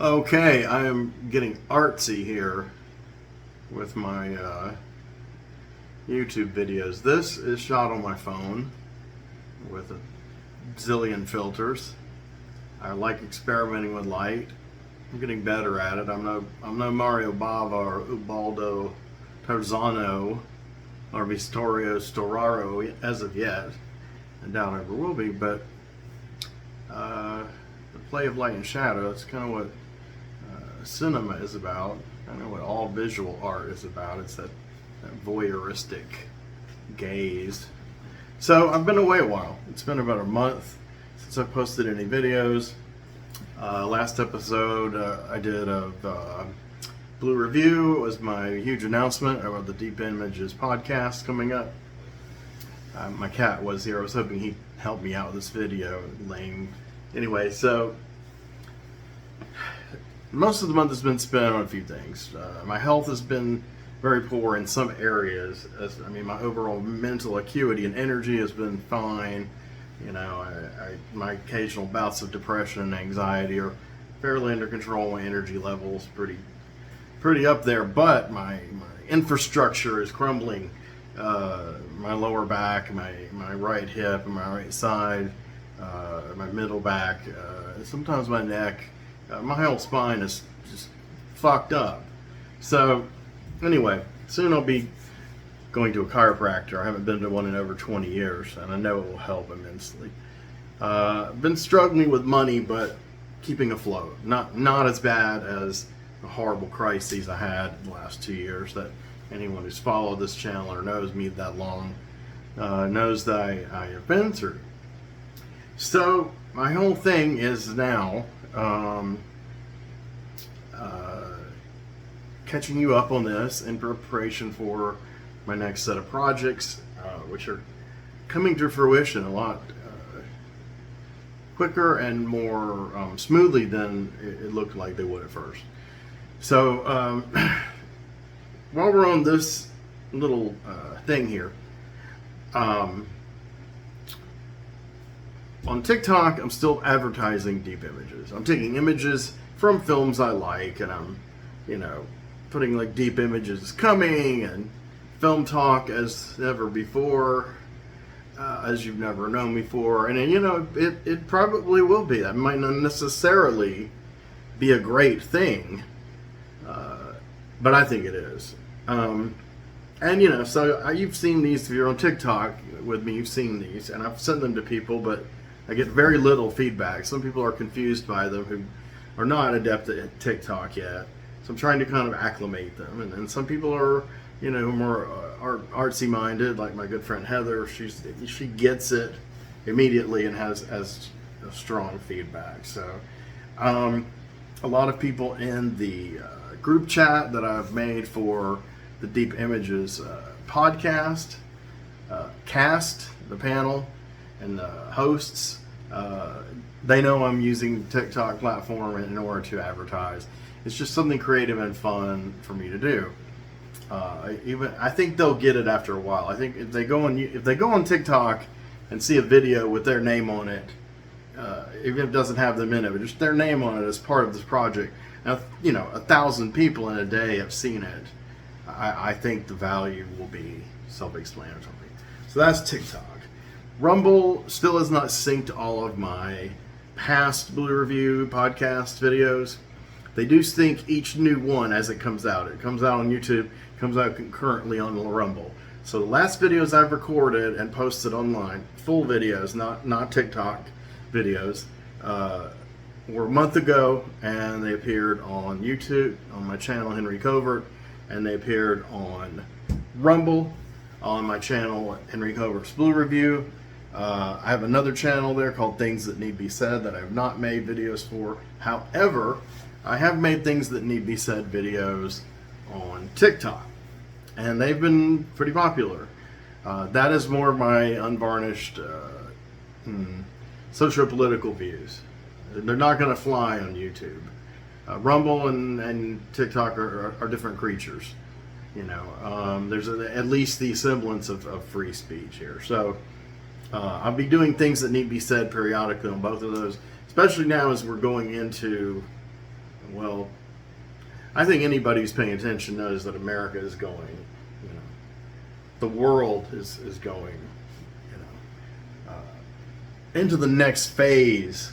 Okay, I am getting artsy here with my YouTube videos. This is shot on my phone with a zillion filters. I like experimenting with light. I'm getting better at it. I'm no Mario Bava or Ubaldo Tarzano or Vittorio Storaro as of yet. I doubt I ever will be, but the play of light and shadow, it's kind of what cinema is about. I know what all visual art is about. It's that voyeuristic gaze. So I've been away a while. It's been about a month since I posted any videos. Last episode I did of Blue Review. It was my huge announcement about the Deep Images podcast coming up. My cat was here. I was hoping he'd help me out with this video. Lame. Anyway, so most of the month has been spent on a few things. My health has been very poor in some areas. My overall mental acuity and energy has been fine. You know, my occasional bouts of depression and anxiety are fairly under control. My energy levels pretty up there, but my infrastructure is crumbling. My lower back, my right hip, and my right side, my middle back, sometimes my neck. My whole spine is just fucked up. So anyway, soon I'll be going to a chiropractor. I haven't been to one in over 20 years, and I know it will help immensely. I've been struggling with money, but keeping afloat. Not as bad as the horrible crises I had the last 2 years that anyone who's followed this channel or knows me that long knows that I have been through. So my whole thing is now catching you up on this in preparation for my next set of projects, which are coming to fruition a lot quicker and more smoothly than it looked like they would at first. So while we're on this little thing here, on TikTok, I'm still advertising Deep Images. I'm taking images from films I like, and I'm, putting like Deep Images coming and film talk as never before, as you've never known before. And it probably will be. That might not necessarily be a great thing, but I think it is. So you've seen these. If you're on TikTok with me, you've seen these, and I've sent them to people, but I get very little feedback. Some people are confused by them who are not adept at TikTok yet. So I'm trying to kind of acclimate them. And some people are, more artsy minded, like my good friend Heather. She gets it immediately and has strong feedback. So a lot of people in the group chat that I've made for the Deep Images podcast, cast, the panel, and the hosts, they know I'm using the TikTok platform in order to advertise. It's just something creative and fun for me to do. I think they'll get it after a while. I think if they go on TikTok and see a video with their name on it, even if it doesn't have them in it, but just their name on it as part of this project. Now, 1,000 people in a day have seen it. I think the value will be self-explanatory. So that's TikTok. Rumble still has not synced all of my past Blue Review podcast videos. They do sync each new one as it comes out. It comes out on YouTube, comes out concurrently on Rumble. So the last videos I've recorded and posted online, full videos, not TikTok videos, were a month ago, and they appeared on YouTube, on my channel, Henry Covert, and they appeared on Rumble, on my channel, Henry Covert's Blue Review. I have another channel there called Things That Need Be Said that I have not made videos for. However, I have made Things That Need Be Said videos on TikTok, and they've been pretty popular. That is more of my unvarnished socio-political vieus. They're not going to fly on YouTube. Rumble and TikTok are different creatures. There's at least the semblance of free speech here. So I'll be doing Things That Need Be Said periodically on both of those, especially now as we're going into Well, I think anybody who's paying attention knows that America is going, the world is going, into the next phase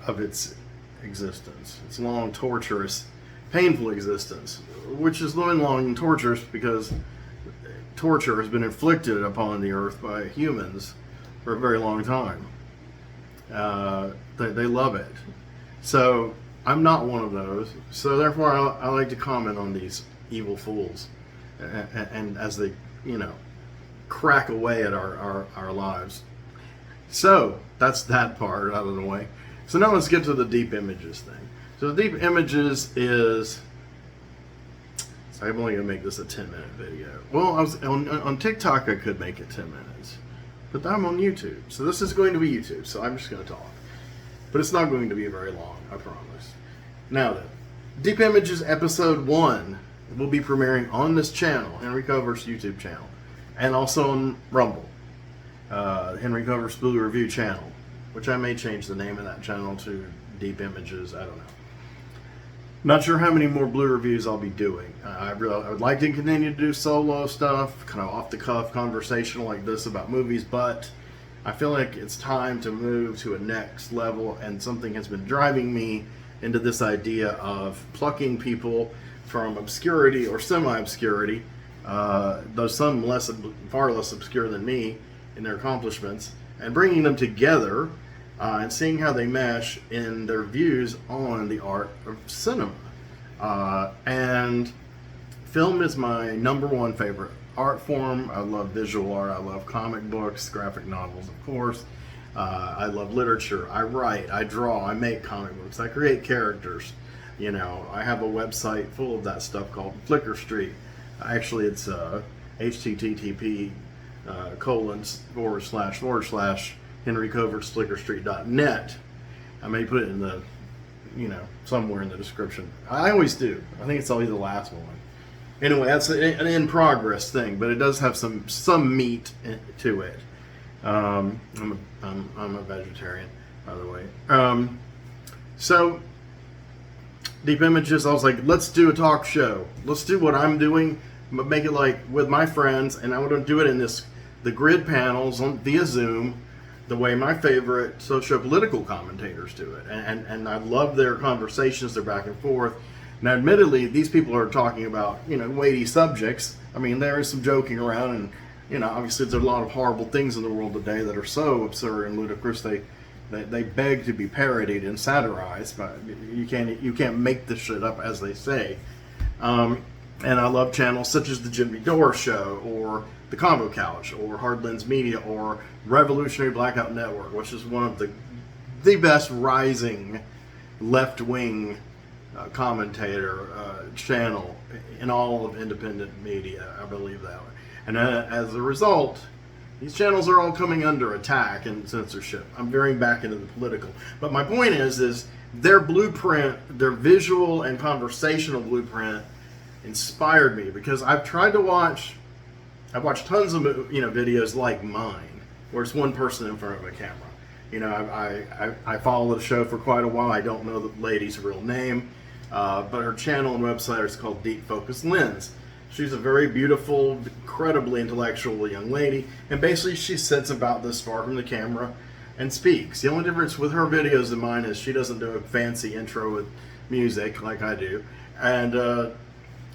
of its existence. Its long, torturous, painful existence, which is long and torturous because torture has been inflicted upon the earth by humans for a very long time. They love it. So I'm not one of those. So therefore I like to comment on these evil fools and as they, crack away at our lives. So that's that part out of the way. So now let's get to the deep images thing. So the deep images is, so I'm only going to make this a 10-minute video. Well, I was on TikTok, I could make it 10 minutes, but I'm on YouTube. So this is going to be YouTube, so I'm just going to talk. But it's not going to be very long, I promise. Now then, Deep Images Episode 1 will be premiering on this channel, Henry Covert's YouTube channel, and also on Rumble, Henry Covert's Blue Review channel, which I may change the name of that channel to Deep Images, I don't know. Not sure how many more Blue Reviews I'll be doing. I would like to continue to do solo stuff, kind of off-the-cuff conversational like this about movies, but I feel like it's time to move to a next level, and something has been driving me into this idea of plucking people from obscurity or semi-obscurity, though some far less obscure than me in their accomplishments, and bringing them together and seeing how they mesh in their views on the art of cinema. And film is my #1 favorite art form. I love visual art. I love comic books, graphic novels, of course. I love literature. I write, I draw, I make comic books, I create characters. I have a website full of that stuff called Flickr Street. Actually, it's http //henrycovertsflickerstreet.net. I may put it in the, somewhere in the description. I always do. I think it's always the last one. Anyway, that's an in progress thing, but it does have some meat to it. I'm a vegetarian, by the way. So Deep Images, I was like, let's do a talk show. Let's do what I'm doing, but make it like with my friends, and I want to do it in the grid panels via Zoom, the way my favorite socio-political commentators do it. And I love their conversations, their back and forth. Now, admittedly, these people are talking about, weighty subjects. I mean, there is some joking around, and, obviously there's a lot of horrible things in the world today that are so absurd and ludicrous, they beg to be parodied and satirized, but you can't make this shit up, as they say. And I love channels such as the Jimmy Dore Show, or the Combo Couch, or Hard Lens Media, or Revolutionary Blackout Network, which is one of the best rising left-wing commentator channel in all of independent media. I believe that way. And as a result, these channels are all coming under attack and censorship. I'm veering back into the political. But my point is their blueprint, their visual and conversational blueprint inspired me, because I've watched tons of videos like mine, where it's one person in front of a camera. I follow the show for quite a while. I don't know the lady's real name, but her channel and website is called Deep Focus Lens. She's a very beautiful, incredibly intellectual young lady, and basically she sits about this far from the camera and speaks. The only difference with her videos and mine is she doesn't do a fancy intro with music like I do, and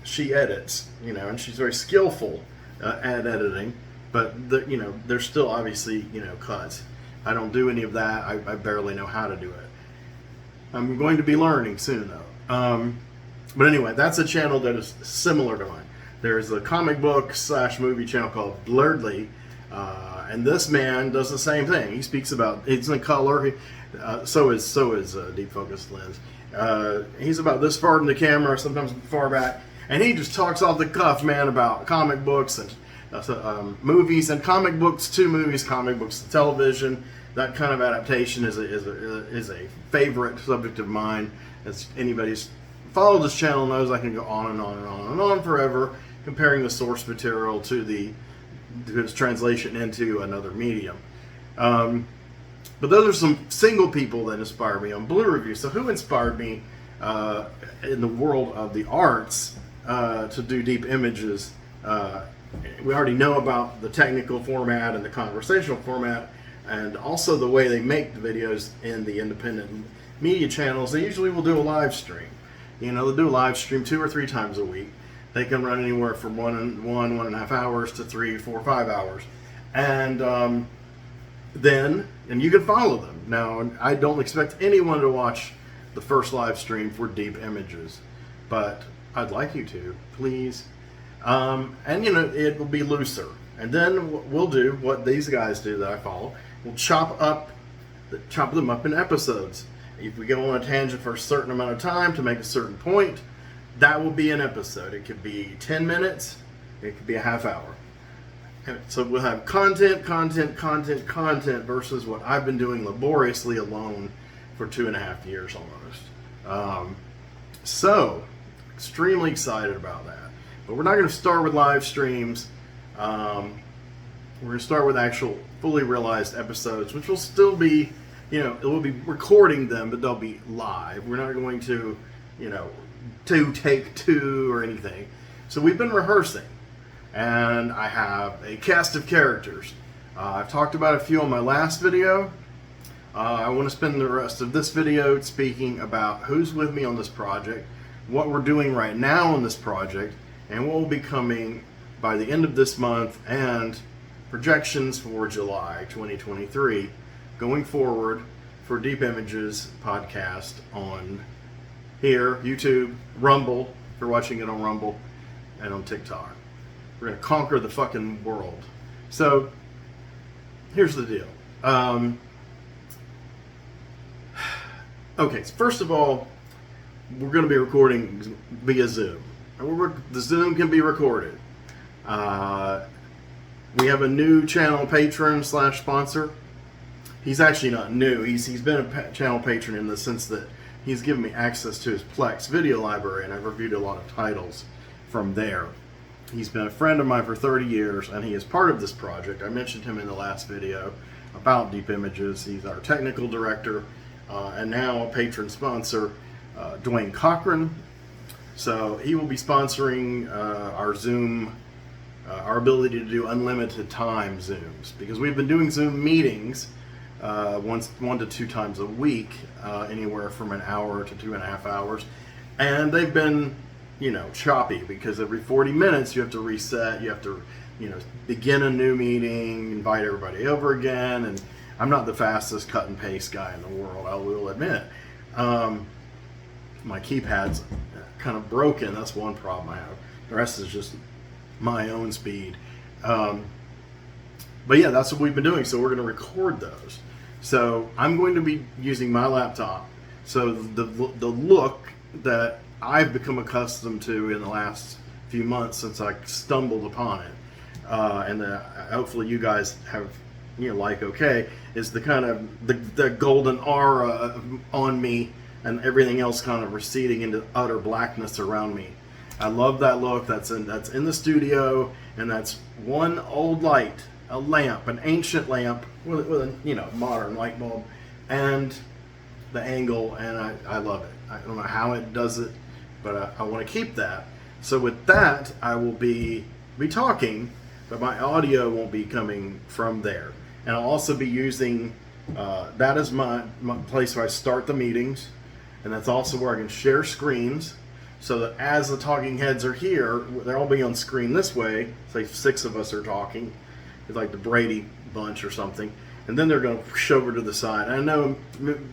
she edits, and she's very skillful at editing, but there's still obviously cuts. I don't do any of that. I barely know how to do it. I'm going to be learning soon though. But anyway, that's a channel that is similar to mine. There's a comic book / movie channel called Blurredly, and this man does the same thing. He speaks about, it's in color. So is Deep Focus Lens. He's about this far from the camera, sometimes far back, and he just talks off the cuff, man, about comic books and movies, and comic books to movies, comic books to television. That kind of adaptation is a favorite subject of mine. As anybody's followed this channel knows, I can go on and on and on and on forever, comparing the source material to its translation into another medium. But those are some single people that inspire me on Blue Review. So who inspired me in the world of the arts to do deep images. We already know about the technical format and the conversational format, and also the way they make the videos in the independent media channels. They usually will do a live stream. They'll do a live stream 2 or 3 times a week. They can run anywhere from 1.5 hours to 3, 4, 5 hours. And and you can follow them. Now, I don't expect anyone to watch the first live stream for deep images, but I'd like you to, please. And it will be looser. And then we'll do what these guys do that I follow. We'll chop them up in episodes. If we go on a tangent for a certain amount of time to make a certain point, that will be an episode. It could be 10 minutes. It could be a half hour. So we'll have content versus what I've been doing laboriously alone for 2.5 years almost. So, extremely excited about that. But we're not going to start with live streams. We're going to start with actual fully realized episodes, which will still be, it will be recording them, but they'll be live. We're not going to, to take 2 or anything. So we've been rehearsing, and I have a cast of characters. I've talked about a few on my last video. I want to spend the rest of this video speaking about who's with me on this project, what we're doing right now on this project, and what will be coming by the end of this month, and projections for July 2023 going forward for Deep Images podcast on here, YouTube, Rumble, if you're watching it on Rumble, and on TikTok. We're going to conquer the fucking world. So, here's the deal. Okay, so first of all, we're going to be recording via Zoom. The Zoom can be recorded. We have a new channel patron / sponsor. He's actually not new. He's been a channel patron in the sense that he's given me access to his Plex video library, and I've reviewed a lot of titles from there. He's been a friend of mine for 30 years, and he is part of this project. I mentioned him in the last video about Deep Images. He's our technical director, and now a patron sponsor, Dwayne Cochran. So he will be sponsoring our Zoom, our ability to do unlimited time Zooms, because we've been doing Zoom meetings 1 to 2 times a week, anywhere from an hour to 2.5 hours, and they've been, choppy, because every 40 minutes you have to reset, you have to, begin a new meeting, invite everybody over again, and I'm not the fastest cut and paste guy in the world, I will admit. My keypad's kind of broken. That's one problem I have. The rest is just my own speed. But yeah, that's what we've been doing. So we're going to record those. So I'm going to be using my laptop. So the look that I've become accustomed to in the last few months since I stumbled upon it, and hopefully you guys have, okay, is the kind of the golden aura on me, and everything else kind of receding into utter blackness around me. I love that look. That's in the studio, and that's one old light, a lamp, an ancient lamp with a modern light bulb, and the angle, and I love it. I don't know how it does it, but I want to keep that. So with that, I will be talking, but my audio won't be coming from there. And I'll also be using that as my place where I start the meetings. And that's also where I can share screens, so that as the talking heads are here, they'll all be on screen this way. Say 6 of us are talking. It's like the Brady Bunch or something. And then they're going to push over to the side. And I know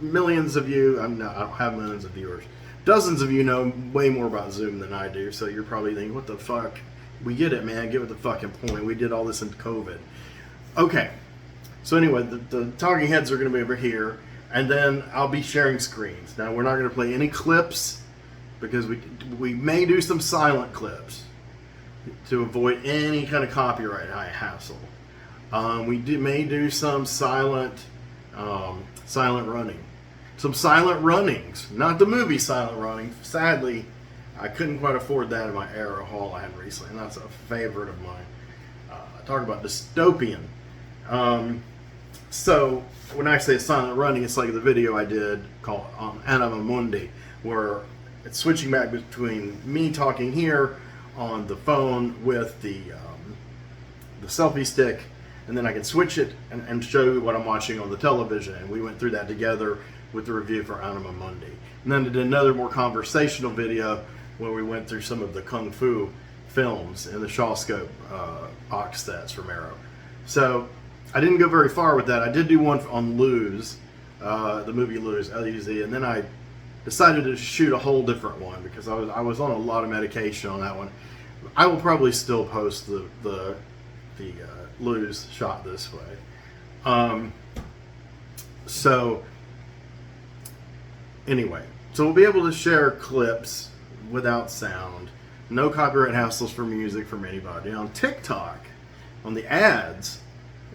millions of you, I don't have millions of viewers. Dozens of you know way more about Zoom than I do. So you're probably thinking, what the fuck? We get it, man. Get with the fucking point. We did all this in COVID. Okay. So anyway, the talking heads are going to be over here. And then I'll be sharing screens. Now, we're not going to play any clips, because we may do some silent clips to avoid any kind of copyright hassle. We may do some silent running. Some silent runnings. Not the movie Silent Running. Sadly, I couldn't quite afford that in my Arrow haul I had recently, and that's a favorite of mine. I talk about dystopian. So when I say silent running, it's like the video I did called Anima Mundi, where it's switching back between me talking here on the phone with the selfie stick, and then I can switch it and show you what I'm watching on the television. And we went through that together with the review for Anima Mundi. And then I did another more conversational video where we went through some of the Kung Fu films in the Shawscope box sets from Arrow. So I didn't go very far with that. I did do one on Lose, the movie Lose, L-U-Z, and then I decided to shoot a whole different one because I was on a lot of medication on that one. I will probably still post the Lose shot this way. So anyway, so we'll be able to share clips without sound. No copyright hassles for music from anybody. On TikTok, on the ads,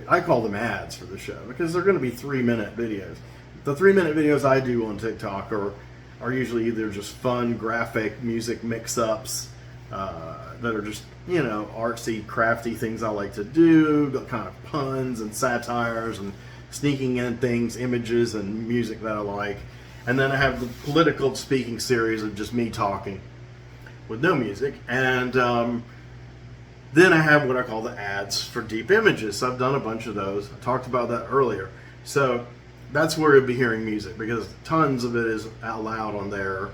I call them ads for the show because they're going to be 3-minute videos. The 3-minute videos I do on TikTok are usually either just fun, graphic music mix-ups that are just, you know, artsy, crafty things I like to do, kind of puns and satires and sneaking in things, images and music that I like. And then I have the political speaking series of just me talking with no music. And then I have what I call the ads for deep images. So I've done a bunch of those. I talked about that earlier. So that's where you'll be hearing music because tons of it is out loud on there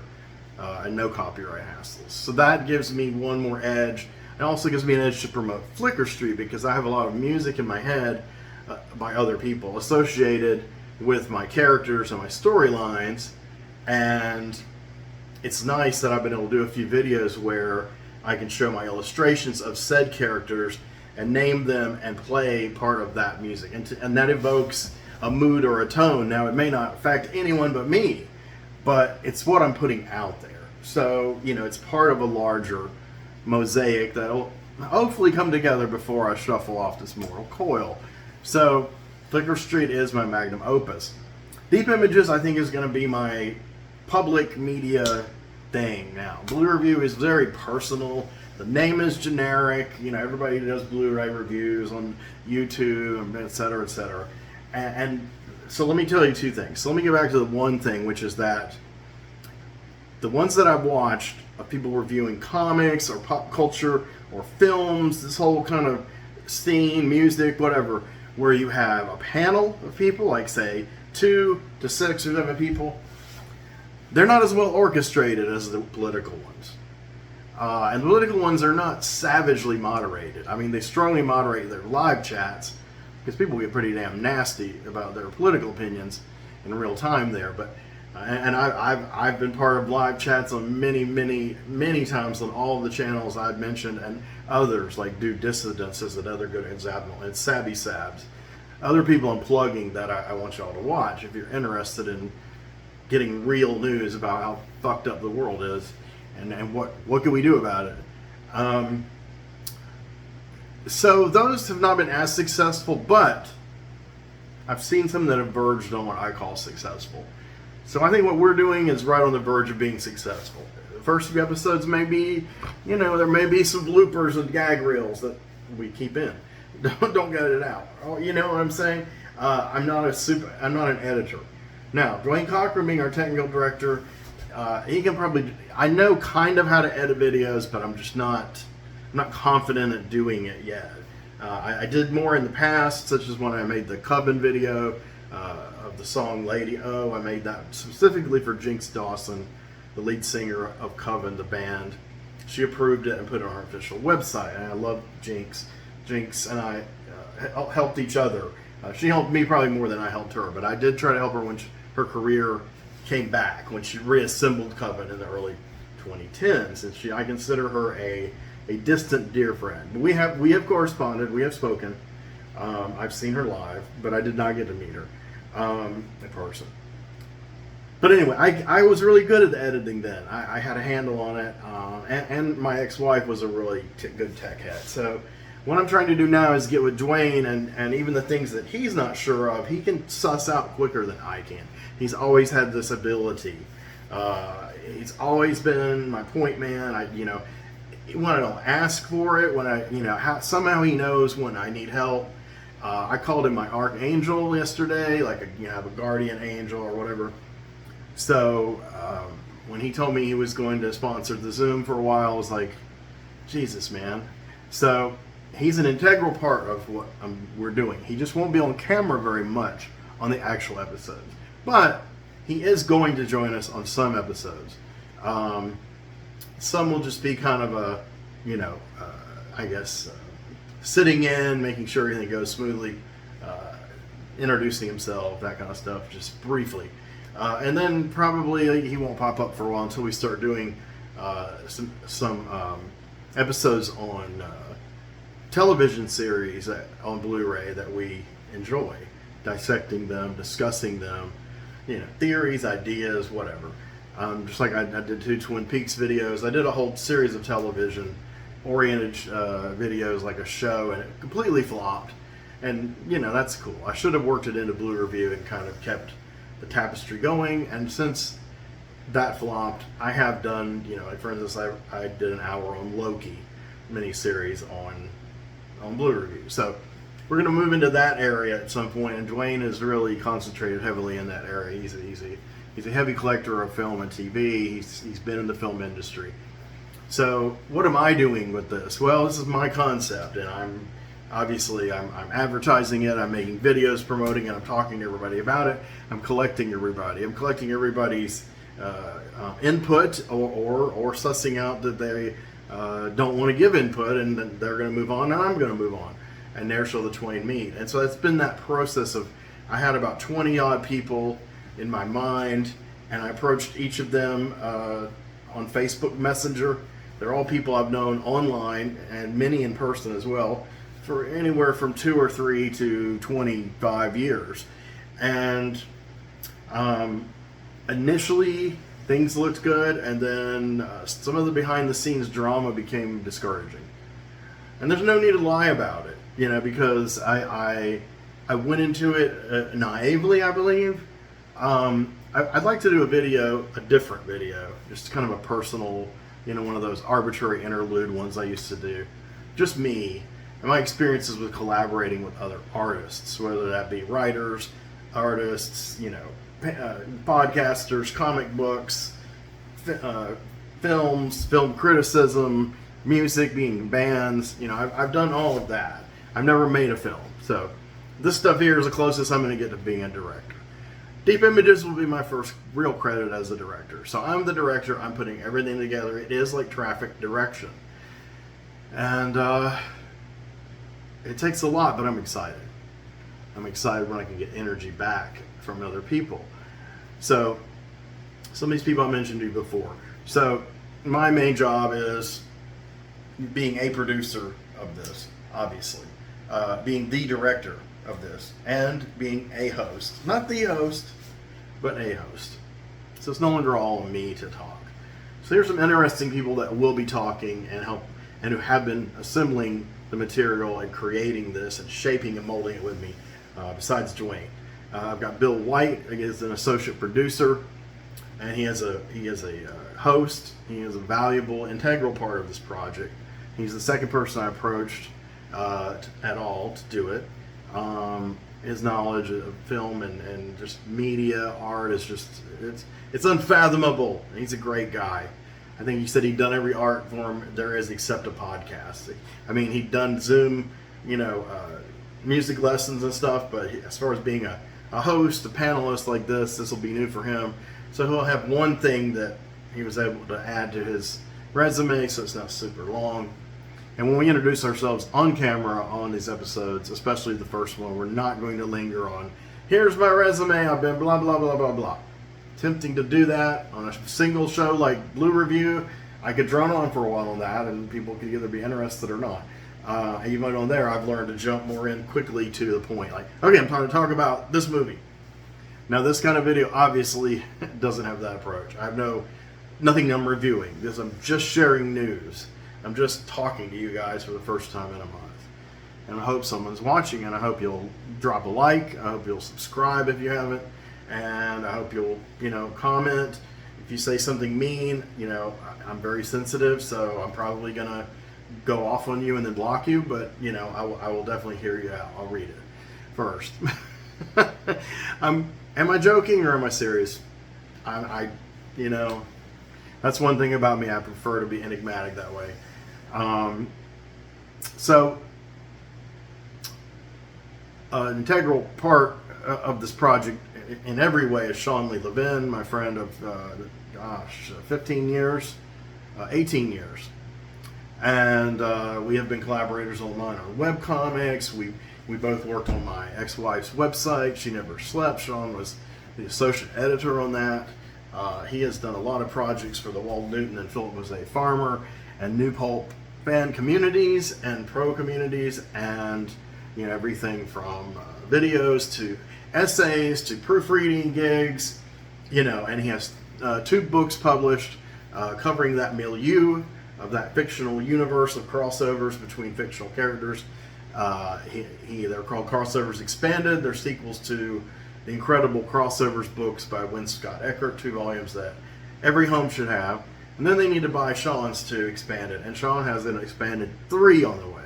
and no copyright hassles. So that gives me one more edge. It also gives me an edge to promote Flickr Street because I have a lot of music in my head by other people associated with my characters and my storylines. And it's nice that I've been able to do a few videos where I can show my illustrations of said characters and name them and play part of that music. And that evokes a mood or a tone. Now, it may not affect anyone but me, but it's what I'm putting out there. So, you know, it's part of a larger mosaic that'll hopefully come together before I shuffle off this mortal coil. So, Flickr Street is my magnum opus. Deep Images, I think, is going to be my public media thing now. Blue Review is very personal. The name is generic. You know, everybody does Blu-ray reviews on YouTube, et cetera, et cetera. And so let me tell you two things. So let me get back to the one thing, which is that the ones that I've watched of people reviewing comics or pop culture or films, this whole kind of scene, music, whatever, where you have a panel of people, like say 2 to 6 or 7 people, they're not as well orchestrated as the political ones. And the political ones are not savagely moderated. I mean, they strongly moderate their live chats because people get pretty damn nasty about their political opinions in real time there. But and I've been part of live chats on many times on all of the channels I've mentioned, and others like Do Dissidents is another good example, and Sabby Sabs. Other people I'm plugging that I want y'all to watch if you're interested in getting real news about how fucked up the world is and what can we do about it. So those have not been as successful, but I've seen some that have verged on what I call successful. So I think what we're doing is right on the verge of being successful. The first few episodes may be, you know, there may be some bloopers and gag reels that we keep in. Don't get it out. Oh, you know what I'm saying? I'm not an editor. Now, Dwayne Cochran being our technical director, he can probably, I know kind of how to edit videos, but I'm not confident at doing it yet. I did more in the past, such as when I made the Coven video of the song Lady O. I made that specifically for Jinx Dawson, the lead singer of Coven, the band. She approved it and put it on her official website, and I love Jinx. Jinx and I helped each other. She helped me probably more than I helped her, but I did try to help her when her career came back, when she reassembled Coven in the early 2010s. And I consider her a distant dear friend. We have corresponded, we have spoken. I've seen her live, but I did not get to meet her in person. But anyway, I was really good at the editing then. I had a handle on it, and my ex-wife was a really good tech head. So what I'm trying to do now is get with Dwayne, and even the things that he's not sure of, he can suss out quicker than I can. He's always had this ability. He's always been my point man. When I don't ask for it, when somehow he knows when I need help. I called him my archangel yesterday, like I have a guardian angel or whatever. So when he told me he was going to sponsor the Zoom for a while, I was like, Jesus, man. So he's an integral part of what we're doing. He just won't be on camera very much on the actual episodes. But he is going to join us on some episodes. Some will just be kind of a, I guess, sitting in, making sure everything goes smoothly, introducing himself, that kind of stuff, just briefly. And then probably he won't pop up for a while until we start doing some episodes on television series on Blu-ray that we enjoy, dissecting them, discussing them, theories, ideas, whatever. Just like I did 2 Twin Peaks videos. I did a whole series of television-oriented videos, like a show, and it completely flopped. And, that's cool. I should have worked it into Blue Review and kind of kept the tapestry going. And since that flopped, I have done, like for instance, I did an hour on Loki miniseries on Blue Review. So we're going to move into that area at some point, and Dwayne is really concentrated heavily in that area. He's a heavy collector of film and TV. He's been in the film industry. So what am I doing with this? Well, this is my concept, and I'm advertising it. I'm making videos promoting it. I'm talking to everybody about it. I'm collecting everybody. I'm collecting everybody's input or sussing out that they don't want to give input, and then they're going to move on, and I'm going to move on. And there shall the twain meet. And so it's been that process of, I had about 20 odd people in my mind, and I approached each of them on Facebook Messenger. They're all people I've known online, and many in person as well, for anywhere from 2 or 3 to 25 years. And initially things looked good, and then some of the behind the scenes drama became discouraging. And there's no need to lie about it, because I went into it naively, I believe. I'd like to do a different video, just kind of a personal, one of those arbitrary interlude ones I used to do. Just me and my experiences with collaborating with other artists, whether that be writers, artists, podcasters, comic books, films, film criticism, music, being bands. I've done all of that. I've never made a film. So this stuff here is the closest I'm going to get to being a director. Deep Images will be my first real credit as a director. So I'm the director. I'm putting everything together. It is like traffic direction. And it takes a lot, but I'm excited. I'm excited when I can get energy back from other people. So some of these people I mentioned to you before. So my main job is being a producer of this, obviously. Being the director of this, and being a host. Not the host, but a host. So it's no longer all on me to talk. So here's some interesting people that will be talking and who have been assembling the material and creating this and shaping and molding it with me, besides Dwayne. I've got Bill White, he is an associate producer, and he is a host. He is a valuable, integral part of this project. He's the second person I approached at all to do it. His knowledge of film and just media, art is just, it's unfathomable. He's a great guy. I think he said he'd done every art form there is except a podcast. I mean, he'd done Zoom, music lessons and stuff, but as far as being a host, a panelist like this will be new for him. So he'll have one thing that he was able to add to his resume, so it's not super long. And when we introduce ourselves on camera on these episodes, especially the first one, we're not going to linger on, here's my resume, I've been blah, blah, blah, blah, blah. Tempting to do that on a single show like Blue Review. I could drone on for a while on that, and people could either be interested or not. Even on there, I've learned to jump more in quickly to the point. Like, okay, I'm trying to talk about this movie. Now, this kind of video obviously doesn't have that approach. I have nothing I'm reviewing. I'm just sharing news. I'm just talking to you guys for the first time in a month. And I hope someone's watching, and I hope you'll drop a like. I hope you'll subscribe if you haven't. And I hope you'll, comment. If you say something mean, I'm very sensitive, so I'm probably going to go off on you and then block you. But, I will definitely hear you out. I'll read it. first. Am I joking or am I serious? You know, that's one thing about me. I prefer to be enigmatic that way. So, an integral part of this project in every way is Sean Lee Levin, my friend of, 15 years, 18 years. And we have been collaborators on our webcomics. We both worked on my ex-wife's website, She Never Slept. Sean was the associate editor on that. He has done a lot of projects for the Walt Newton and Philip was a Farmer and New Pulp fan communities and pro communities, and everything from videos to essays to proofreading gigs, and he has 2 books published covering that milieu of that fictional universe of crossovers between fictional characters. They're called Crossovers Expanded. They're sequels to the incredible Crossovers books by Win Scott Eckert, 2 volumes that every home should have. And then they need to buy Sean's to expand it, and Sean has an expanded 3 on the way.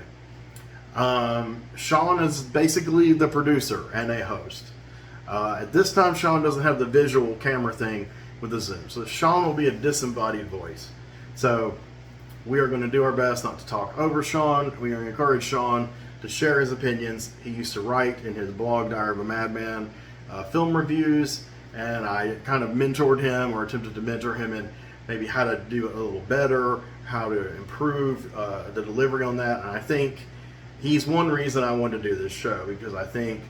Sean is basically the producer and a host. At this time, Sean doesn't have the visual camera thing with the Zoom, so Sean will be a disembodied voice. So we are going to do our best not to talk over Sean. We are going to encourage Sean to share his opinions. He used to write in his blog, Diary of a Madman, film reviews, and I kind of mentored him or attempted to mentor him in maybe how to do it a little better, how to improve the delivery on that. And I think he's one reason I wanted to do this show, because I think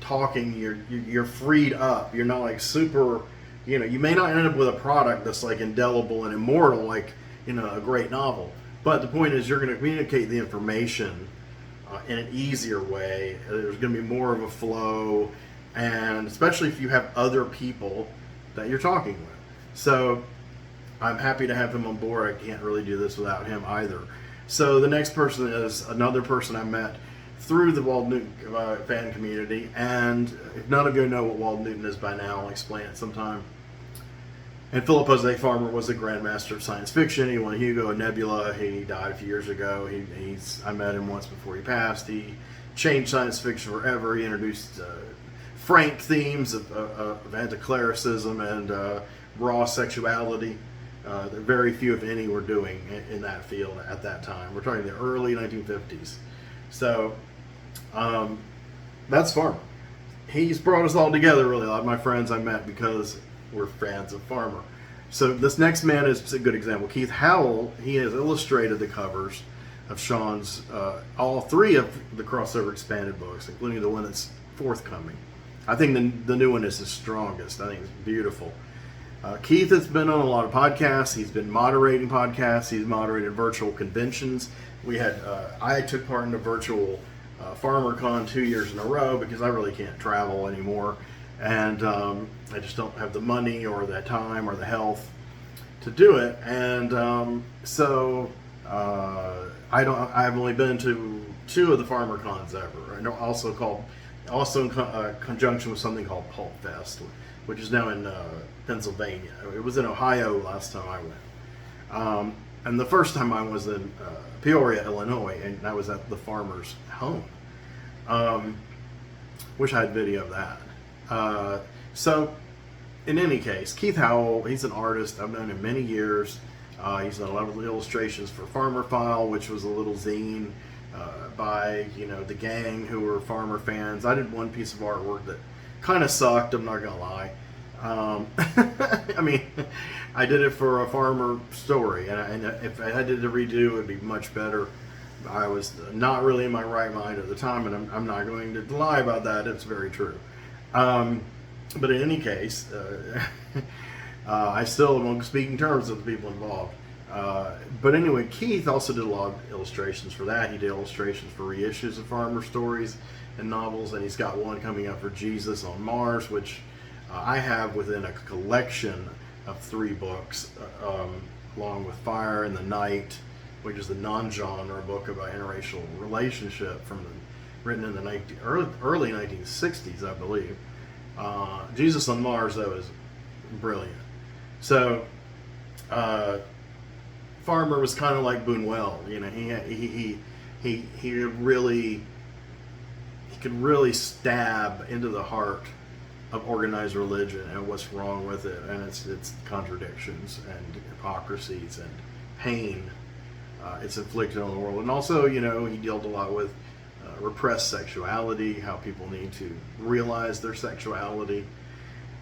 talking, you're freed up. You're not like super, you may not end up with a product that's like indelible and immortal, like, a great novel. But the point is, you're going to communicate the information in an easier way. There's going to be more of a flow, and especially if you have other people that you're talking with. So I'm happy to have him on board. I can't really do this without him either. So the next person is another person I met through the Walt Newton fan community. And if none of you know what Walt Newton is by now, I'll explain it sometime. And Philip was a Farmer, was a grandmaster of science fiction. He won Hugo and Nebula. He died a few years ago. I met him once before he passed. He changed science fiction forever. He introduced frank themes of anti-clericism and raw sexuality. That very few, if any, were doing in that field at that time. We're talking the early 1950s. So that's Farmer. He's brought us all together, really. A lot of my friends I met because we're fans of Farmer. So this next man is a good example. Keith Howell, he has illustrated the covers of Sean's, all 3 of the Crossover Expanded books, including the one that's forthcoming. I think the new one is his strongest. I think it's beautiful. Keith has been on a lot of podcasts. He's been moderating podcasts. He's moderated virtual conventions. I took part in a virtual FarmerCon 2 years in a row because I really can't travel anymore. And I just don't have the money or the time or the health to do it. And so I've only been to 2 of the FarmerCons ever. And also in conjunction with something called Pulp Fest, which is now in Pennsylvania. It was in Ohio last time I went. And the first time I was in Peoria, Illinois, and I was at the farmer's home. Wish I had video of that. So, in any case, Keith Howell, he's an artist. I've known him many years. He's done a lot of illustrations for Farmer File, which was a little zine by, the gang who were Farmer fans. I did one piece of artwork that kind of sucked, I'm not going to lie. I mean, I did it for a Farmer story, and if I had to redo, it would be much better. I was not really in my right mind at the time, and I'm not going to lie about that. It's very true. But in any case, I still am on speaking terms with the people involved. But anyway, Keith also did a lot of illustrations for that. He did illustrations for reissues of Farmer stories and novels, and he's got one coming up for Jesus on Mars, which I have within a collection of 3 books, along with Fire in the Night, which is the non-genre book about interracial relationship written in the early 1960s, I believe. Jesus on Mars, though, is brilliant. So, Farmer was kind of like Buñuel. He could really stab into the heart of organized religion and what's wrong with it, and its contradictions and hypocrisies and pain it's inflicted on the world. And also, you know, he dealt a lot with repressed sexuality, how people need to realize their sexuality,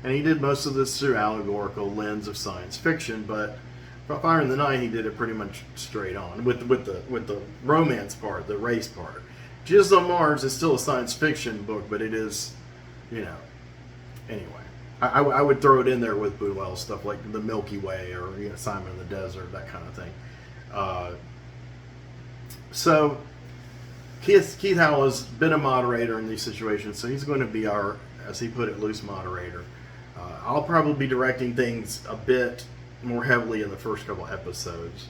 and he did most of this through allegorical lens of science fiction. But Fire in the Night, he did it pretty much straight on with the romance part, the race part. Jesus on Mars is still a science fiction book, but it is, you know. Anyway, I would throw it in there with Buell stuff like the Milky Way or, you know, Simon in the Desert, that kind of thing. So Keith Howell has been a moderator in these situations, so he's going to be our, as he put it, loose moderator. I'll probably be directing things a bit more heavily in the first couple episodes,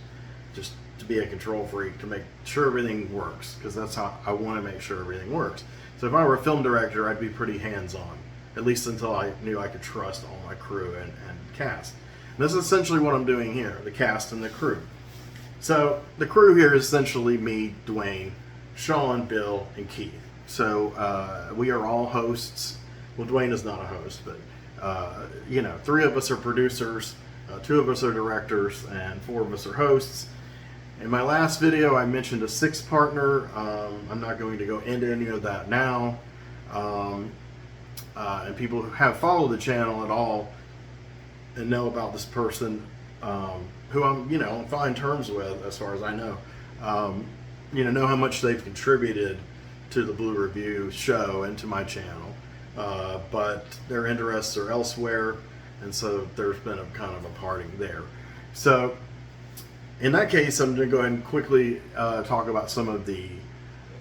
just to be a control freak, to make sure everything works, because that's how I want to make sure everything works. So if I were a film director, I'd be pretty hands-on, at least until I knew I could trust all my crew and cast. And this is essentially what I'm doing here, the cast and the crew. So the crew here is essentially me, Dwayne, Sean, Bill, and Keith. So we are all hosts. Well, Dwayne is not a host, but you know, 3 of us are producers, 2 of us are directors, and 4 of us are hosts. In my last video, I mentioned a 6th partner. I'm not going to go into any of that now. And people who have followed the channel at all and know about this person, who I'm, you know, on fine terms with, as far as I know, you know how much they've contributed to the Blue Review show and to my channel. But their interests are elsewhere, and so there's been a kind of a parting there. So in that case, I'm going to go ahead and quickly talk about some of the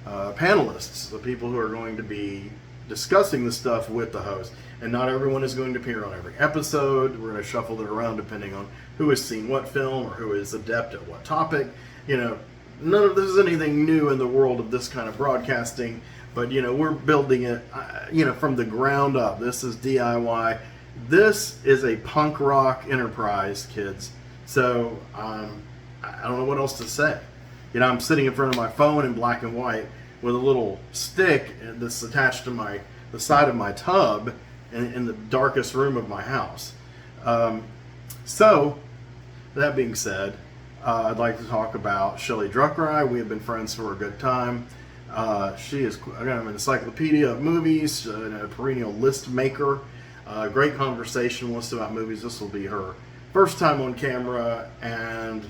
panelists, the people who are going to be discussing the stuff with the host. And not everyone is going to appear on every episode. We're going to shuffle it around depending on who has seen what film or who is adept at what topic. You know, none of this is anything new in the world of this kind of broadcasting, but, you know, we're building it, you know, from the ground up. This is DIY. This is a punk rock enterprise, kids. So I don't know what else to say. You know, I'm sitting in front of my phone in black and white with a little stick that's attached to the side of my tub in the darkest room of my house. So, that being said, I'd like to talk about Shelley Druckreich. We have been friends for a good time. She is kind of an encyclopedia of movies, a perennial list maker, great conversationalist about movies. This will be her first time on camera, and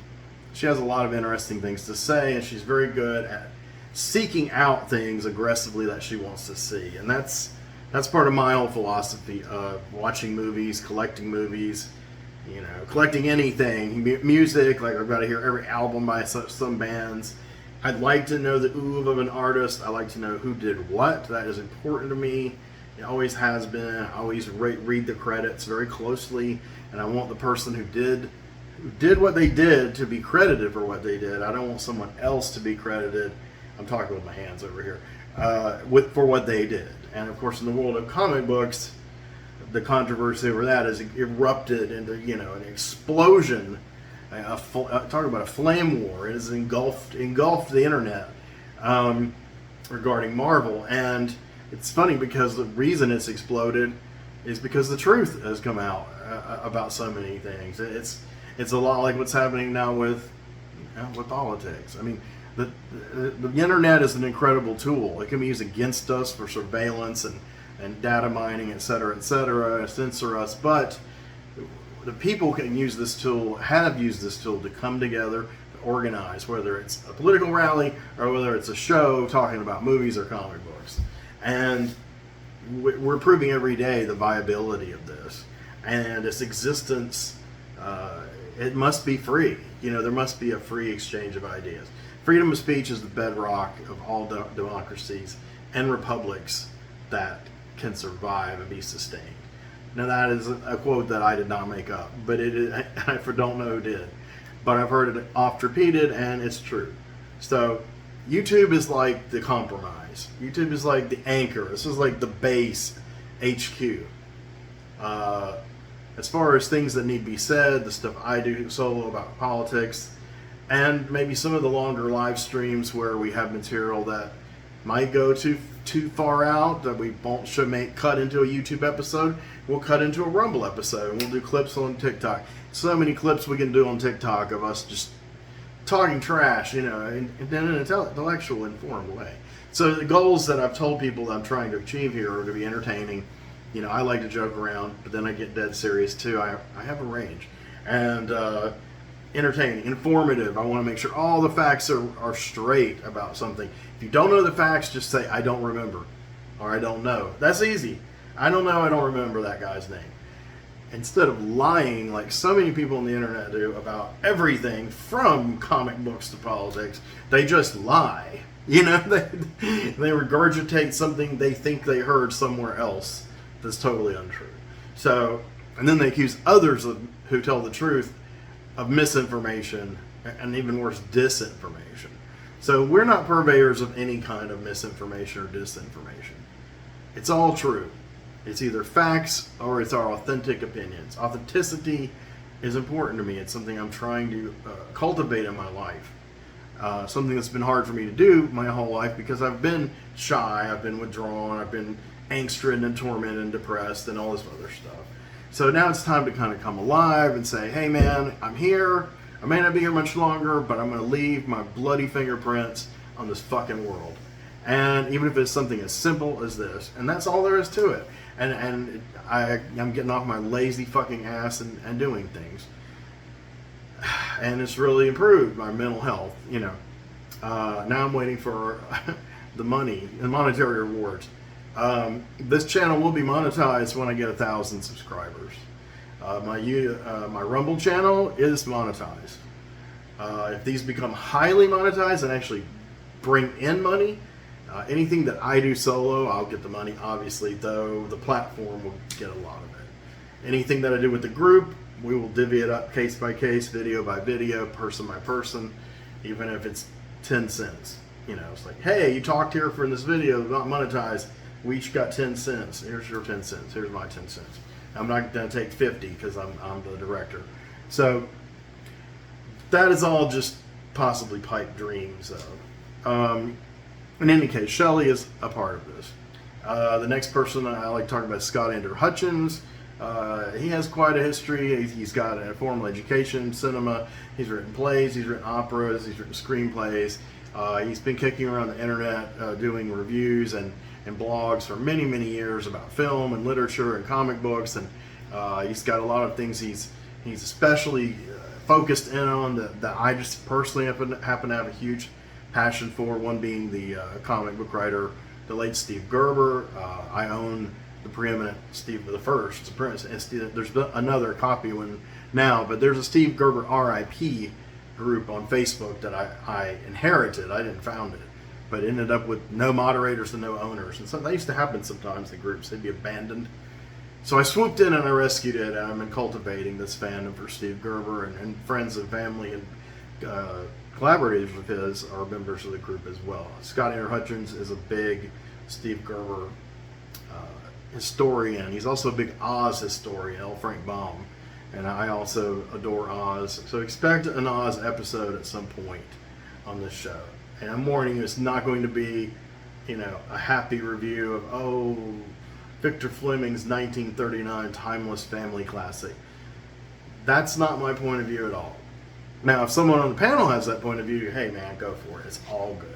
she has a lot of interesting things to say, and she's very good at seeking out things aggressively that she wants to see. And that's part of my whole philosophy of watching movies, collecting movies, you know, collecting anything, music. Like, I've got to hear every album by some bands. I'd like to know the oeuvre of an artist. I like to know who did what. That is important to me. It always has been. I always read the credits very closely, and I want the person who did what they did to be credited for what they did. I don't want someone else to be credited. I'm talking with my hands over here, for what they did. And of course, in the world of comic books, the controversy over that has erupted into, you know, an explosion. Talk about a flame war. It has engulfed the internet regarding Marvel. And it's funny because the reason it's exploded is because the truth has come out about so many things. It's a lot like what's happening now with politics. I mean, the internet is an incredible tool. It can be used against us for surveillance and data mining, et cetera, censor us. But the people can use this tool, have used this tool to come together, to organize, whether it's a political rally or whether it's a show talking about movies or comic books. And we're proving every day the viability of this. And its existence, it must be free. You know, there must be a free exchange of ideas. Freedom of speech is the bedrock of all democracies and republics that can survive and be sustained. Now, that is a quote that I did not make up, but I don't know who did. But I've heard it oft repeated, and it's true. So, YouTube is like the compromise. YouTube is like the anchor. This is like the base HQ. As far as things that need to be said, the stuff I do solo about politics, and maybe some of the longer live streams where we have material that might go too far out that we won't cut into a YouTube episode. We'll cut into a Rumble episode, and we'll do clips on TikTok. So many clips we can do on TikTok of us just talking trash, in an intellectual, informed way. So the goals that I've told people that I'm trying to achieve here are to be entertaining. I like to joke around, but then I get dead serious too. I have a range. And entertaining, informative. I want to make sure all the facts are straight about something. If you don't know the facts, just say, I don't remember, or I don't know. That's easy. I don't know, I don't remember that guy's name. Instead of lying like so many people on the internet do about everything from comic books to politics, they just lie. They regurgitate something they think they heard somewhere else that's totally untrue. So, and then they accuse others who tell the truth of misinformation, and even worse, disinformation. So we're not purveyors of any kind of misinformation or disinformation. It's all true. It's either facts or it's our authentic opinions. Authenticity is important to me. It's something I'm trying to cultivate in my life. Something that's been hard for me to do my whole life because I've been shy, I've been withdrawn, I've been angst-ridden and tormented and depressed and all this other stuff. So now it's time to kind of come alive and say, hey man, I'm here. I may not be here much longer, but I'm going to leave my bloody fingerprints on this fucking world. And even if it's something as simple as this, and that's all there is to it. And I'm getting off my lazy fucking ass and doing things. And it's really improved my mental health, Now I'm waiting for the money, the monetary rewards. This channel will be monetized when I get 1,000 subscribers. My Rumble channel is monetized. If these become highly monetized and actually bring in money, anything that I do solo, I'll get the money, obviously, though the platform will get a lot of it. Anything that I do with the group, we will divvy it up case by case, video by video, person by person, even if it's 10 cents. It's like, hey, you talked here for this video, not monetized. We each got 10 cents. Here's your 10 cents. Here's my 10 cents. I'm not going to take 50 because I'm the director. So that is all just possibly pipe dreams. In any case, Shelley is a part of this. The next person I like talking about is Scott Andrew Hutchins. He has quite a history. He's got a formal education, cinema. He's written plays, he's written operas, he's written screenplays. He's been kicking around the internet doing reviews and blogs for many, many years about film and literature and comic books. And he's got a lot of things he's especially focused in on that I just personally happen to have a huge passion for. One being the comic book writer, the late Steve Gerber. I own the preeminent Steve the First. There's another copy one now, but there's a Steve Gerber RIP group on Facebook that I inherited. I didn't found it, but ended up with no moderators and no owners. And so that used to happen sometimes in groups. They'd be abandoned. So I swooped in and I rescued it, and I've been cultivating this fandom for Steve Gerber, and friends and family and collaborators of his are members of the group as well. Scott Andrew Hutchins is a big Steve Gerber historian. He's also a big Oz historian, L. Frank Baum, and I also adore Oz. So expect an Oz episode at some point on this show. And I'm warning you, it's not going to be, a happy review of, Victor Fleming's 1939 timeless family classic. That's not my point of view at all. Now, if someone on the panel has that point of view, hey man, go for it. It's all good.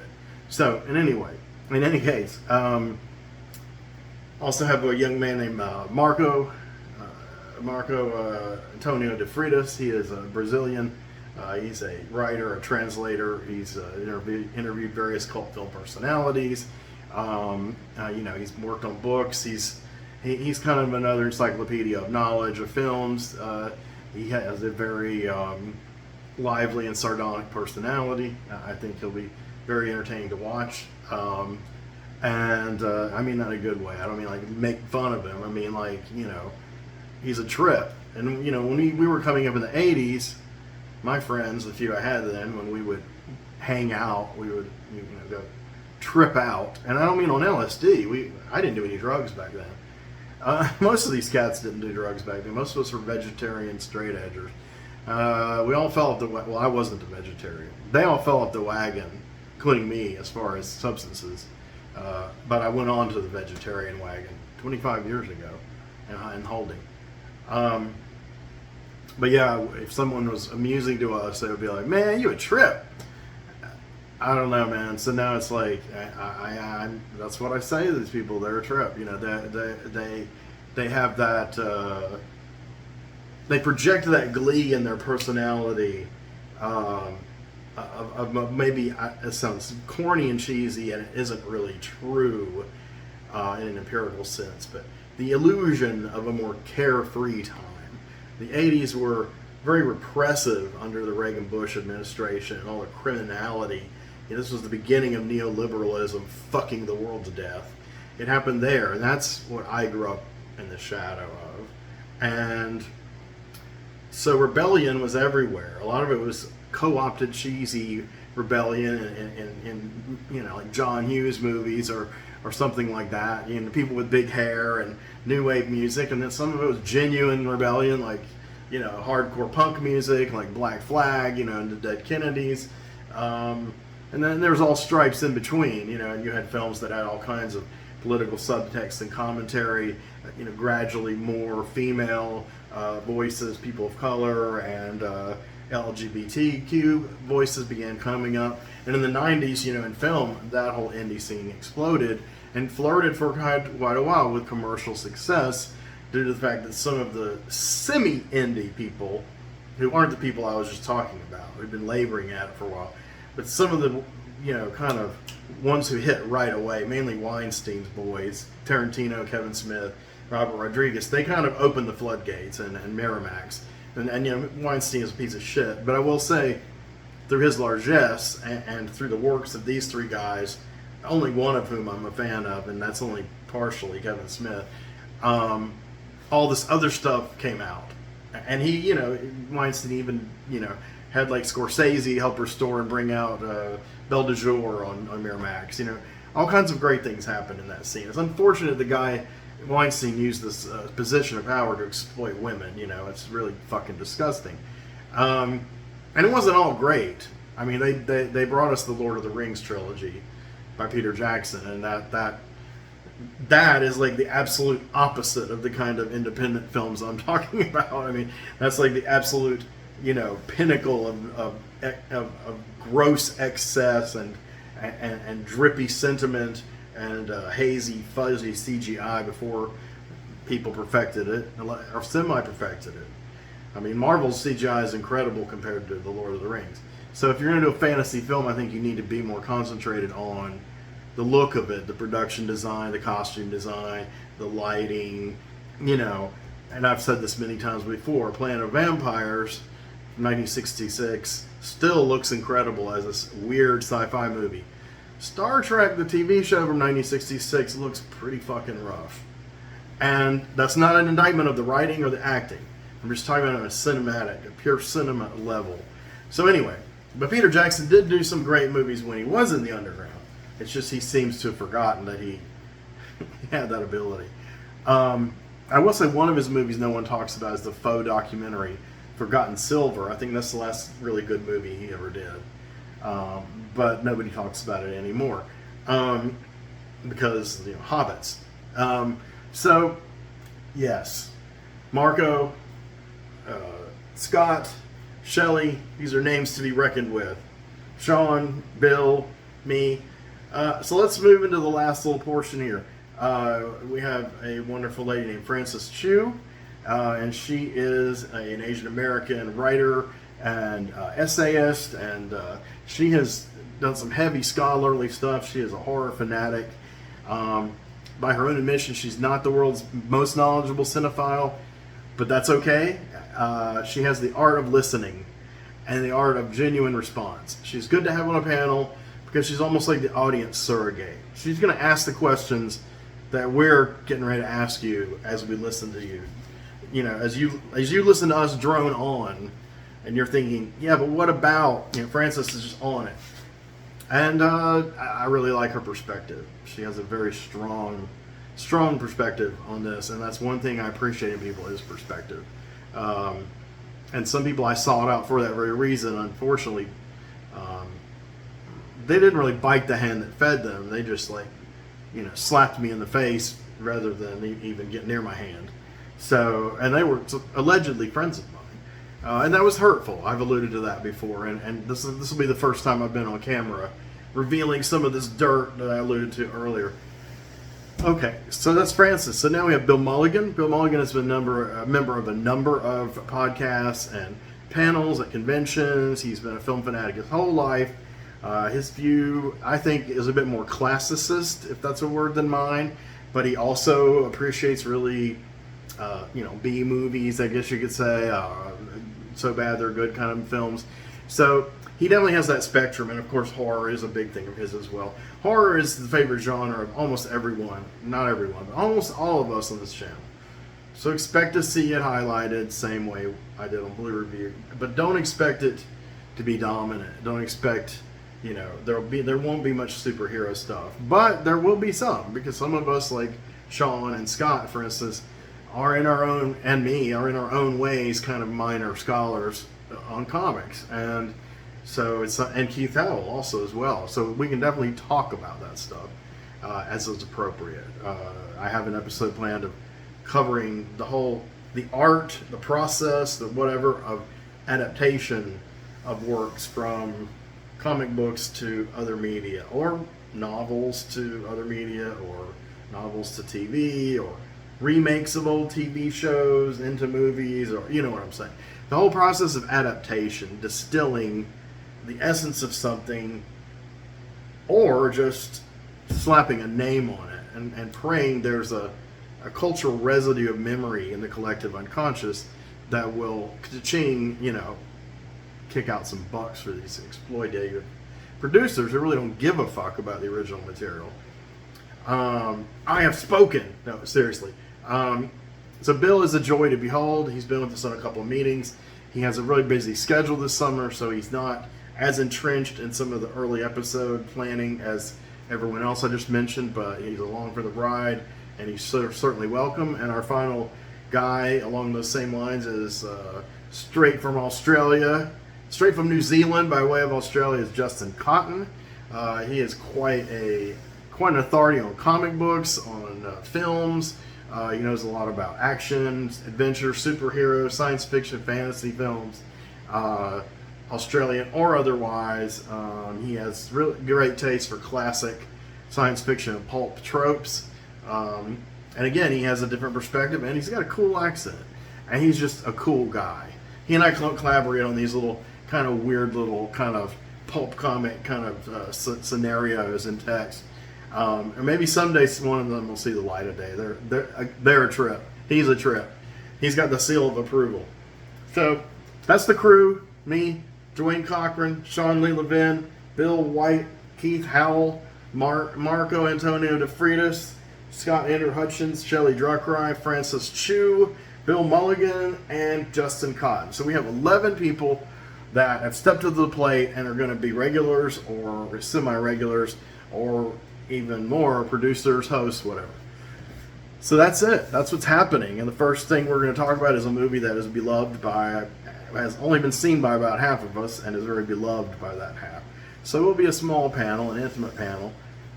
So, in any case, also have a young man named Marco Antonio de Freitas. He is a Brazilian. He's a writer, a translator. He's interviewed various cult film personalities. He's worked on books. He's kind of another encyclopedia of knowledge of films. He has a very lively and sardonic personality. I think he'll be very entertaining to watch. I mean that in a good way. I don't mean like make fun of him. I mean like, he's a trip. And, when we were coming up in the 80s, my friends, the few I had then, when we would hang out, we would, go trip out. And I don't mean on LSD. I didn't do any drugs back then. Most of these cats didn't do drugs back then. Most of us were vegetarian straight edgers. We all fell off well, I wasn't a vegetarian. They all fell off the wagon, including me, as far as substances. But I went on to the vegetarian wagon 25 years ago and holding. But yeah, if someone was amusing to us, they would be like, "Man, you a trip." I don't know, man. So now it's like, that's what I say to these people. They're a trip. You know, they have that. They project that glee in their personality. Of maybe it sounds corny and cheesy, and it isn't really true in an empirical sense, but the illusion of a more carefree time. The 80s were very repressive under the Reagan-Bush administration and all the criminality. You know, this was the beginning of neoliberalism fucking the world to death. It happened there, and that's what I grew up in the shadow of. And so rebellion was everywhere. A lot of it was co-opted, cheesy rebellion in you know, like John Hughes movies or something like that. You know, people with big hair and new wave music, and then some of it was genuine rebellion, like, you know, hardcore punk music, like Black Flag, you know, and the Dead Kennedys. And then there was all stripes in between, you know, and you had films that had all kinds of political subtext and commentary, you know, gradually more female voices, people of color, and LGBTQ voices began coming up. And in the 90s, you know, in film, that whole indie scene exploded and flirted for quite a while with commercial success due to the fact that some of the semi-indie people, who aren't the people I was just talking about, who've been laboring at it for a while, but some of the, you know, kind of ones who hit right away, mainly Weinstein's boys, Tarantino, Kevin Smith, Robert Rodriguez, they kind of opened the floodgates, and Miramax. And you know, Weinstein is a piece of shit, but I will say, through his largesse and through the works of these three guys, only one of whom I'm a fan of, and that's only partially Kevin Smith, all this other stuff came out. And he, you know, Weinstein even, you know, had like Scorsese help restore and bring out Belle de Jour on Miramax. You know, all kinds of great things happened in that scene. It's unfortunate the guy Weinstein used this position of power to exploit women. You know, it's really fucking disgusting. And it wasn't all great. I mean, they brought us the Lord of the Rings trilogy by Peter Jackson, and that is like the absolute opposite of the kind of independent films I'm talking about. I mean, that's like the absolute, you know, pinnacle of gross excess and drippy sentiment and hazy, fuzzy CGI before people perfected it, or semi-perfected it. I mean, Marvel's CGI is incredible compared to The Lord of the Rings. So if you're going to do a fantasy film, I think you need to be more concentrated on the look of it, the production design, the costume design, the lighting, you know. And I've said this many times before, Planet of Vampires from 1966 still looks incredible as this weird sci-fi movie. Star Trek, the TV show from 1966, looks pretty fucking rough. And that's not an indictment of the writing or the acting. I'm just talking about a cinematic, a pure cinema level. So anyway, but Peter Jackson did do some great movies when he was in the underground. It's just he seems to have forgotten that he had that ability. I will say one of his movies no one talks about is the faux documentary, Forgotten Silver. I think that's the last really good movie he ever did. But nobody talks about it anymore because, you know, hobbits. So, yes, Marco, Scott, Shelley, these are names to be reckoned with. Sean, Bill, me. So let's move into the last little portion here. We have a wonderful lady named Frances Chiu, and she is an Asian American writer and essayist, and she has done some heavy scholarly stuff. She is a horror fanatic. By her own admission, she's not the world's most knowledgeable cinephile, but that's okay. She has the art of listening and the art of genuine response. She's good to have on a panel because she's almost like the audience surrogate. She's going to ask the questions that we're getting ready to ask you as we listen to you. You know, as you listen to us drone on, and you're thinking, yeah, but what about, you know, Frances is just on it. And I really like her perspective. She has a very strong perspective on this, and that's one thing I appreciate in people is perspective. And some people I sought out for that very reason. Unfortunately, they didn't really bite the hand that fed them. They just like slapped me in the face rather than even get near my hand. So, and they were allegedly friends of mine, and that was hurtful. I've alluded to that before, and this will be the first time I've been on camera revealing some of this dirt that I alluded to earlier. Okay, so that's Francis. So now we have Bill Mulligan. Bill Mulligan has been a member of a number of podcasts and panels at conventions. He's been a film fanatic his whole life. His view, I think, is a bit more classicist, if that's a word, than mine. But he also appreciates really, B movies, I guess you could say, so bad they're good kind of films. So he definitely has that spectrum, and of course horror is a big thing of his as well. Horror is the favorite genre of almost everyone, not everyone, but almost all of us on this channel. So expect to see it highlighted same way I did on Blue Review, but don't expect it to be dominant. Don't expect, there won't be much superhero stuff, but there will be some, because some of us, like Sean and Scott, for instance, are in our own ways kind of minor scholars on comics, and so and Keith Howell also as well. So we can definitely talk about that stuff as is appropriate. I have an episode planned of covering the art, the process, the whatever of adaptation of works from comic books to other media, or novels to other media, or novels to TV, or remakes of old TV shows into movies, or you know what I'm saying. The whole process of adaptation, distilling the essence of something, or just slapping a name on it and praying there's a cultural residue of memory in the collective unconscious that will kick out some bucks for these exploitative producers who really don't give a fuck about the original material. I have spoken. No, seriously. So Bill is a joy to behold. He's been with us on a couple of meetings. He has a really busy schedule this summer, so he's not as entrenched in some of the early episode planning as everyone else I just mentioned, but he's along for the ride, and he's certainly welcome. And our final guy along those same lines is straight from Australia, straight from New Zealand by way of Australia, is Justin Cotton. He is quite an authority on comic books, on films. He knows a lot about action, adventure, superhero, science fiction, fantasy films, Australian or otherwise. He has really great taste for classic science fiction and pulp tropes. And again, he has a different perspective, and he's got a cool accent. And he's just a cool guy. He and I collaborate on these little kind of weird little kind of pulp comic kind of scenarios in text. Or maybe someday one of them will see the light of day. They're a trip. He's a trip. He's got the seal of approval. So that's the crew. Me, Dwayne Cochran, Sean Lee Levin, Bill White, Keith Howell, Marco Antonio DeFreitas, Scott Andrew Hutchins, Shelley Druckreich, Francis Chiu, Bill Mulligan, and Justin Cotton. So we have 11 people that have stepped to the plate and are going to be regulars or semi-regulars or even more producers, hosts, whatever. So that's it. That's what's happening. And the first thing we're going to talk about is a movie that is beloved has only been seen by about half of us and is very beloved by that half. So it will be a small panel, an intimate panel,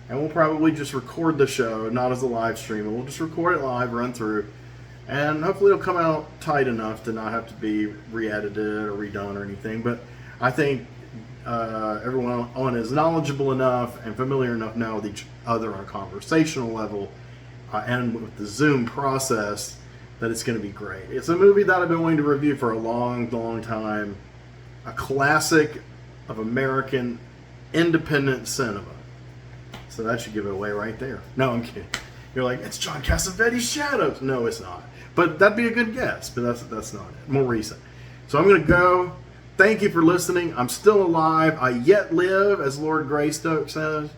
and we'll probably just record the show, not as a live stream. We'll just record it live, run through, and hopefully it'll come out tight enough to not have to be re-edited or redone or anything. But I think everyone on is knowledgeable enough and familiar enough now with each other on a conversational level and with the Zoom process that it's going to be great. It's a movie that I've been wanting to review for a long, long time. A classic of American independent cinema. So that should give it away right there. No, I'm kidding. You're like, it's John Cassavetes' Shadows. No, it's not. But that'd be a good guess, but that's not it. More recent. So I'm going to go. Thank you for listening. I'm still alive. I yet live, as Lord Greystoke says.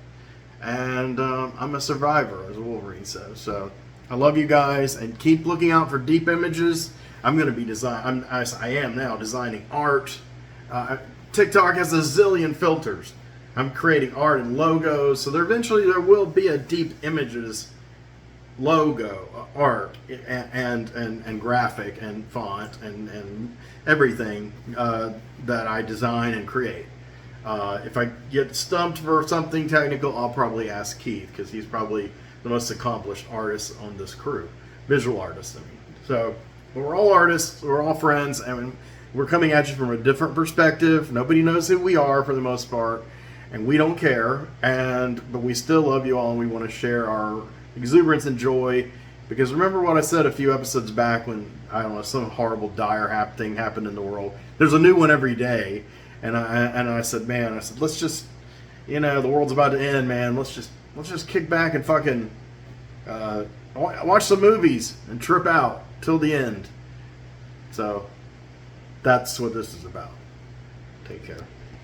And I'm a survivor, as Wolverine says. So I love you guys, and keep looking out for deep images. I'm going to be I am now designing art. TikTok has a zillion filters. I'm creating art and logos. So there will be a deep images logo, art, and graphic and font and everything that I design and create. If I get stumped for something technical, I'll probably ask Keith, because he's probably the most accomplished artists on this crew, visual artists. I mean, so we're all artists, we're all friends, and we're coming at you from a different perspective. Nobody knows who we are for the most part, and we don't care. But we still love you all, and we want to share our exuberance and joy. Because remember what I said a few episodes back when, I don't know, some horrible dire thing happened in the world. There's a new one every day. And I said, man, let's just, the world's about to end, man. Let's just kick back and fucking watch some movies and trip out till the end. So that's what this is about. Take care.